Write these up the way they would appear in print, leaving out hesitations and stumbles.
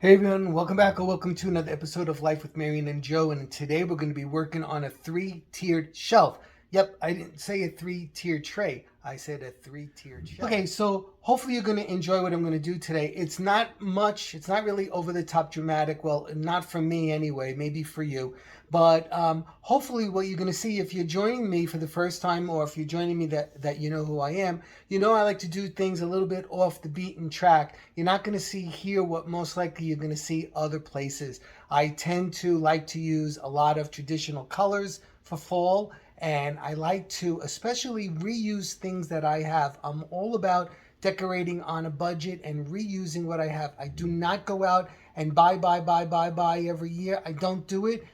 Hey everyone, welcome back or welcome to another episode of Life with MaryAnn and Joe. And today we're going to be working on a three-tiered shelf. Yep, I didn't say a three-tiered tray. I said a three-tiered shelf. Okay, so hopefully you're going to enjoy what I'm going to do today. It's not much, it's not really over the top dramatic. Well, not for me anyway, maybe for you. But hopefully what you're going to see if you're joining me for the first time or if you're joining me that you know who I am, you know I like to do things a little bit off the beaten track. You're not going to see here what most likely you're going to see other places. I tend to like to use a lot of traditional colors for fall, and I like to especially reuse things that I have. I'm all about decorating on a budget and reusing what I have. I do not go out and buy every year. I don't do it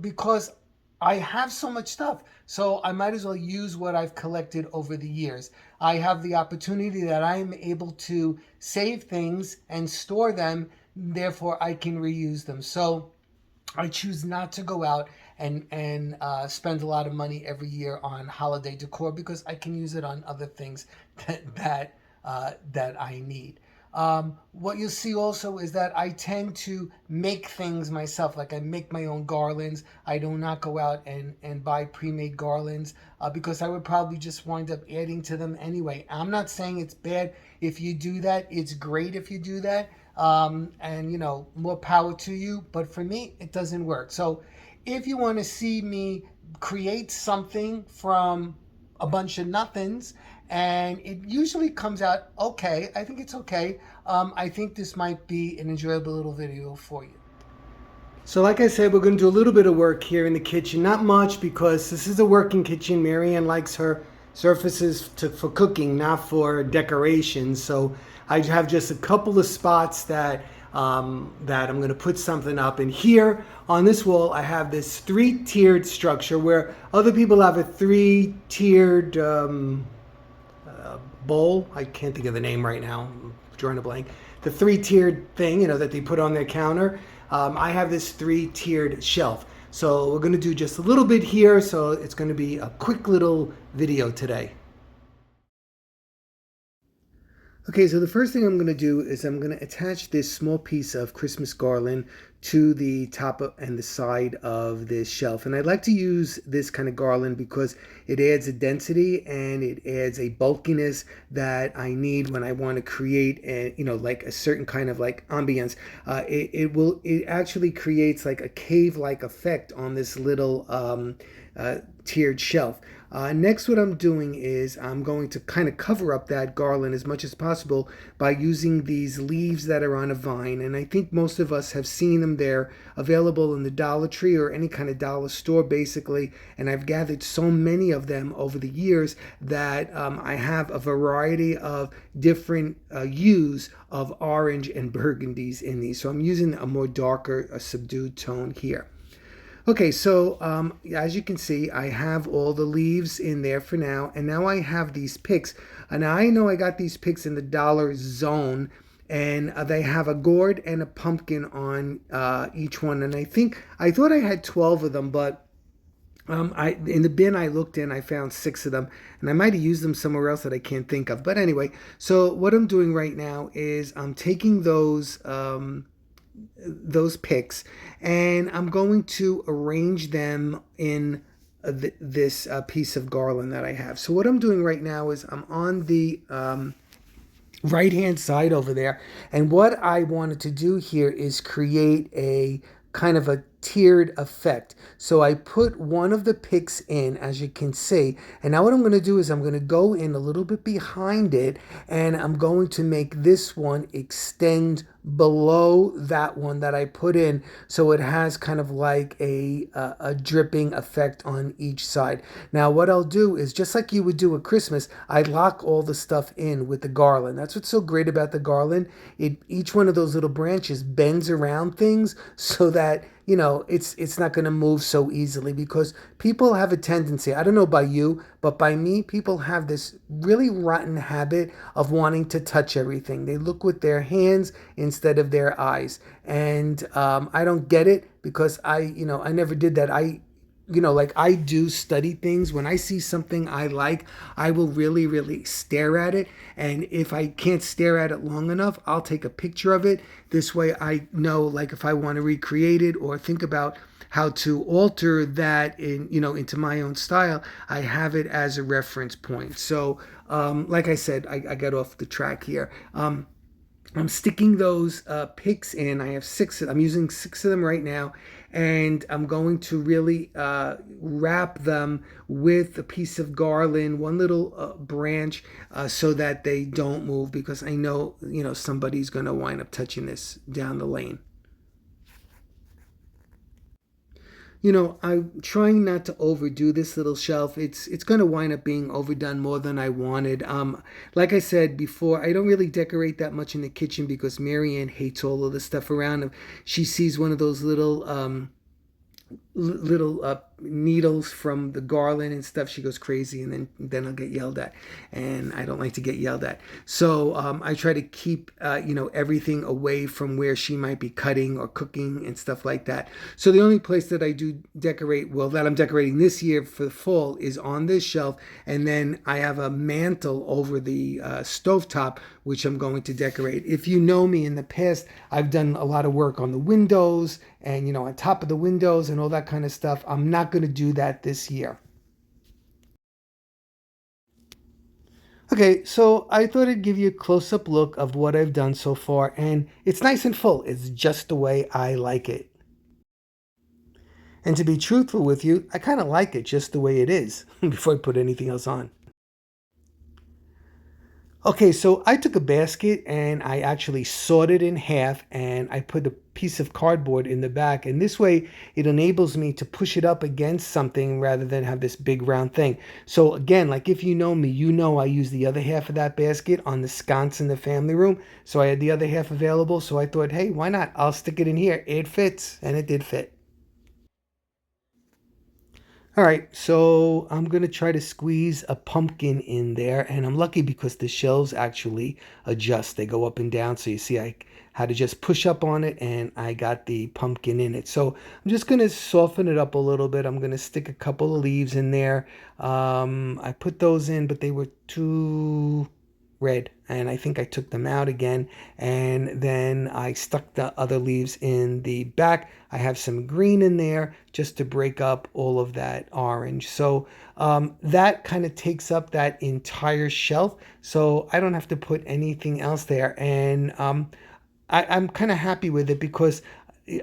because I have so much stuff. So I might as well use what I've collected over the years. I have the opportunity that I am able to save things and store them, therefore I can reuse them. So I choose not to go out and spend a lot of money every year on holiday decor because I can use it on other things that I need. What you'll see also is that I tend to make things myself. Like I make my own garlands. I do not go out and buy pre-made garlands because I would probably just wind up adding to them anyway. I'm not saying it's bad if you do that. It's great if you do that. And more power to you. But for me, it doesn't work. So if you want to see me create something from a bunch of nothings, and it usually comes out okay. I think it's okay. I think this might be an enjoyable little video for you. So like I said, we're going to do a little bit of work here in the kitchen. Not much because this is a working kitchen. MaryAnn likes her surfaces for cooking, not for decoration. So I have just a couple of spots that that I'm going to put something up. And here on this wall, I have this three-tiered structure where other people have a three-tiered bowl. I can't think of the name right now. I'm drawing a blank. The three-tiered thing, that they put on their counter. I have this three-tiered shelf. So we're going to do just a little bit here. So it's going to be a quick little video today. Okay, so the first thing I'm going to do is I'm going to attach this small piece of Christmas garland to the top and the side of this shelf. And I'd like to use this kind of garland because it adds a density and it adds a bulkiness that I need when I want to create like a certain kind of like ambience. It actually creates like a cave-like effect on this little tiered shelf. Next, what I'm doing is I'm going to kind of cover up that garland as much as possible by using these leaves that are on a vine. And I think most of us have seen them. They're available in the Dollar Tree or any kind of dollar store, basically. And I've gathered so many of them over the years that I have a variety of different hues of orange and burgundies in these. So I'm using a more darker, a subdued tone here. Okay, so as you can see, I have all the leaves in there for now, and now I have these picks. And I know I got these picks in the dollar zone, and they have a gourd and a pumpkin on each one. And I thought I had 12 of them, but in the bin I looked in, I found 6 of them, and I might have used them somewhere else that I can't think of. But anyway, so what I'm doing right now is I'm taking those picks and I'm going to arrange them in this piece of garland that I have. So what I'm doing right now is I'm on the right hand side over there, and what I wanted to do here is create a kind of a tiered effect. So I put one of the picks in, as you can see, and now what I'm going to do is I'm going to go in a little bit behind it, and I'm going to make this one extend below that one that I put in, so it has kind of like a dripping effect on each side. Now what I'll do is, just like you would do at Christmas, I lock all the stuff in with the garland. That's what's so great about the garland. Each one of those little branches bends around things so that it's not going to move so easily, because people have a tendency, I don't know by you, but by me, people have this really rotten habit of wanting to touch everything. They look with their hands instead of their eyes. And I don't get it, because I never did that. like I do study things. When I see something I like, I will really, really stare at it. And if I can't stare at it long enough, I'll take a picture of it. This way I know, like, if I want to recreate it or think about how to alter that into my own style, I have it as a reference point. So, like I said, I got off the track here. I'm sticking those picks in. I have six. I'm using six of them right now, and I'm going to really wrap them with a piece of garland, one little branch, so that they don't move. Because I know somebody's going to wind up touching this down the lane. I'm trying not to overdo this little shelf. It's going to wind up being overdone more than I wanted. Like I said before, I don't really decorate that much in the kitchen because MaryAnn hates all of the stuff around. She sees one of those little needles from the garland and stuff, she goes crazy, and then I'll get yelled at, and I don't like to get yelled at. So I try to keep everything away from where she might be cutting or cooking and stuff like that. So the only place that I do decorate, well, that I'm decorating this year for the fall, is on this shelf, and then I have a mantle over the stovetop, which I'm going to decorate. If you know me in the past, I've done a lot of work on the windows and on top of the windows and all that kind of stuff. I'm not going to do that this year. Okay, so I thought I'd give you a close-up look of what I've done so far, and it's nice and full. It's just the way I like it. And to be truthful with you, I kind of like it just the way it is before I put anything else on. Okay, so I took a basket and I actually sawed it in half, and I put a piece of cardboard in the back, and this way it enables me to push it up against something rather than have this big round thing. So again, like, if you know me, I use the other half of that basket on the sconce in the family room. So I had the other half available, so I thought, hey, why not? I'll stick it in here. It fits, and it did fit. All right, so I'm going to try to squeeze a pumpkin in there, and I'm lucky because the shelves actually adjust. They go up and down, so you see I had to just push up on it, and I got the pumpkin in it. So I'm just going to soften it up a little bit. I'm going to stick a couple of leaves in there. I put those in, but they were too red, and I think I took them out again, and then I stuck the other leaves in the back. I have some green in there just to break up all of that orange. So that kind of takes up that entire shelf, so I don't have to put anything else there. And I'm kind of happy with it because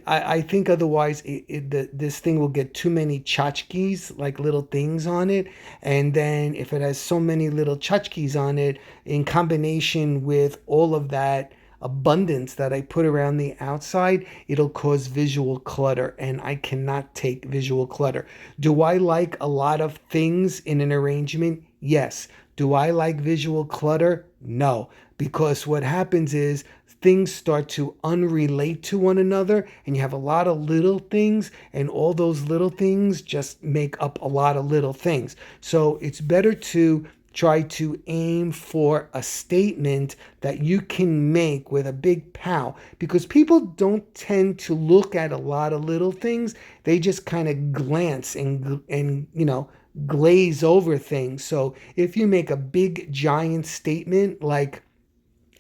I think otherwise this thing will get too many tchotchkes, like little things on it. And then if it has so many little tchotchkes on it, in combination with all of that abundance that I put around the outside, it'll cause visual clutter. And I cannot take visual clutter. Do I like a lot of things in an arrangement? Yes. Do I like visual clutter? No. Because what happens is things start to unrelate to one another, and you have a lot of little things, and all those little things just make up a lot of little things. So it's better to try to aim for a statement that you can make with a big pow, because people don't tend to look at a lot of little things. They just kind of glance and glaze over things. So if you make a big giant statement like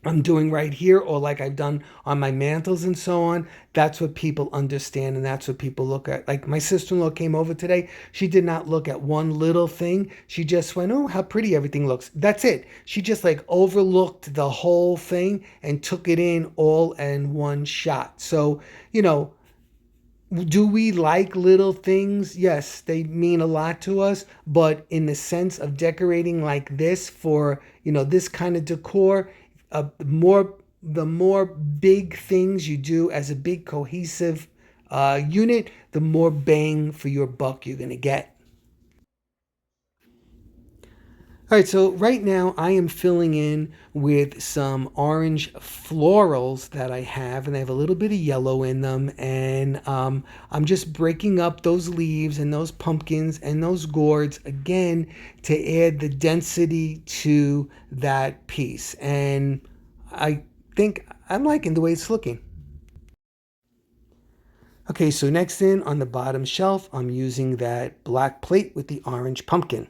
I'm doing right here, or like I've done on my mantles and so on, that's what people understand, and that's what people look at. Like, my sister-in-law came over today. She did not look at one little thing. She just went, oh, how pretty everything looks. That's it. She just like overlooked the whole thing and took it in all in one shot. So, do we like little things? Yes, they mean a lot to us, but in the sense of decorating like this for, this kind of decor, the more big things you do as a big cohesive unit, the more bang for your buck you're going to get. All right, so right now I am filling in with some orange florals that I have, and they have a little bit of yellow in them. And I'm just breaking up those leaves and those pumpkins and those gourds again to add the density to that piece. And I think I'm liking the way it's looking. Okay, so next in on the bottom shelf, I'm using that black plate with the orange pumpkin.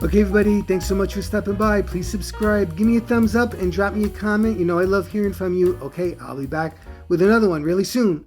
Okay, everybody, thanks so much for stopping by. Please subscribe, give me a thumbs up, and drop me a comment. You know, I love hearing from you. Okay, I'll be back with another one really soon.